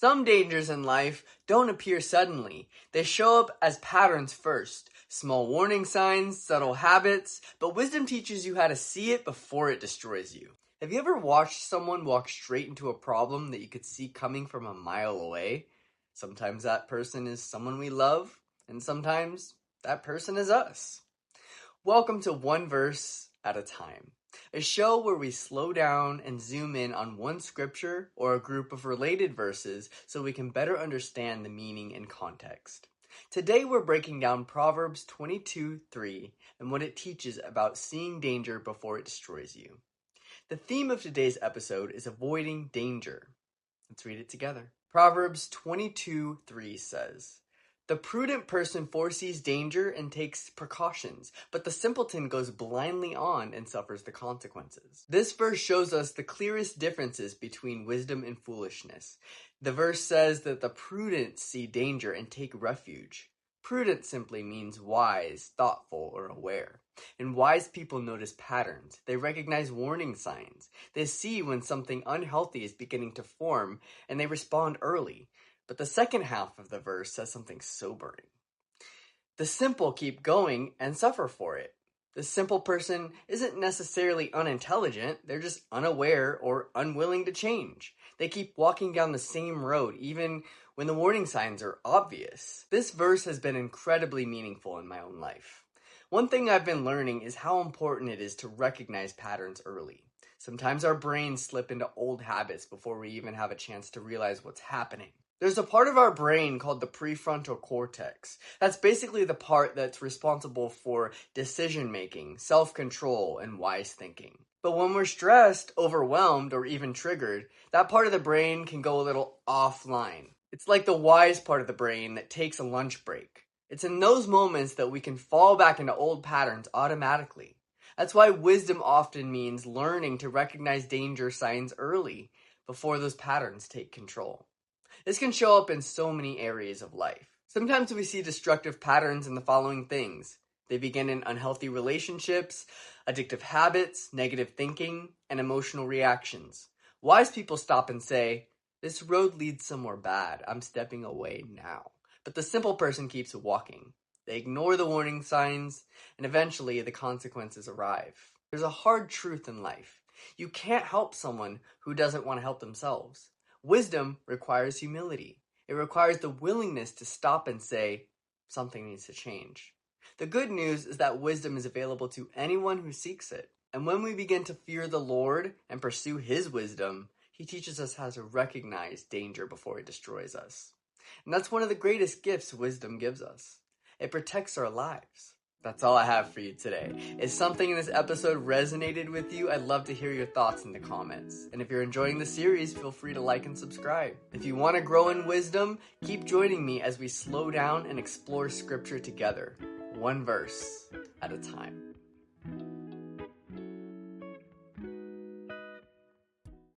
Some dangers in life don't appear suddenly. They show up as patterns first. Small warning signs, subtle habits, but wisdom teaches you how to see it before it destroys you. Have you ever watched someone walk straight into a problem that you could see coming from a mile away? Sometimes that person is someone we love, and sometimes that person is us. Welcome to One Verse at a Time, a show where we slow down and zoom in on one scripture or a group of related verses so we can better understand the meaning and context. Today we're breaking down Proverbs 22:3 and what it teaches about seeing danger before it destroys you. The theme of today's episode is avoiding danger. Let's read it together. Proverbs 22:3 says, "The prudent person foresees danger and takes precautions, but the simpleton goes blindly on and suffers the consequences." This verse shows us the clearest differences between wisdom and foolishness. The verse says that the prudent see danger and take refuge. Prudent simply means wise, thoughtful, or aware. And wise people notice patterns. They recognize warning signs. They see when something unhealthy is beginning to form, and they respond early. But the second half of the verse says something sobering. The simple keep going and suffer for it. The simple person isn't necessarily unintelligent, they're just unaware or unwilling to change. They keep walking down the same road even when the warning signs are obvious. This verse has been incredibly meaningful in my own life. One thing I've been learning is how important it is to recognize patterns early. Sometimes our brains slip into old habits before we even have a chance to realize what's happening. There's a part of our brain called the prefrontal cortex. That's basically the part that's responsible for decision-making, self-control, and wise thinking. But when we're stressed, overwhelmed, or even triggered, that part of the brain can go a little offline. It's like the wise part of the brain that takes a lunch break. It's in those moments that we can fall back into old patterns automatically. That's why wisdom often means learning to recognize danger signs early, before those patterns take control. This can show up in so many areas of life. Sometimes we see destructive patterns in the following things. They begin in unhealthy relationships, addictive habits, negative thinking, and emotional reactions. Wise people stop and say, "This road leads somewhere bad. I'm stepping away now." But the simple person keeps walking. They ignore the warning signs, and eventually the consequences arrive. There's a hard truth in life. You can't help someone who doesn't want to help themselves. Wisdom requires humility. It requires the willingness to stop and say, something needs to change. The good news is that wisdom is available to anyone who seeks it. And when we begin to fear the Lord and pursue His wisdom, He teaches us how to recognize danger before it destroys us. And that's one of the greatest gifts wisdom gives us. It protects our lives. That's all I have for you today. If something in this episode resonated with you, I'd love to hear your thoughts in the comments. And if you're enjoying the series, feel free to like and subscribe. If you want to grow in wisdom, keep joining me as we slow down and explore scripture together, one verse at a time.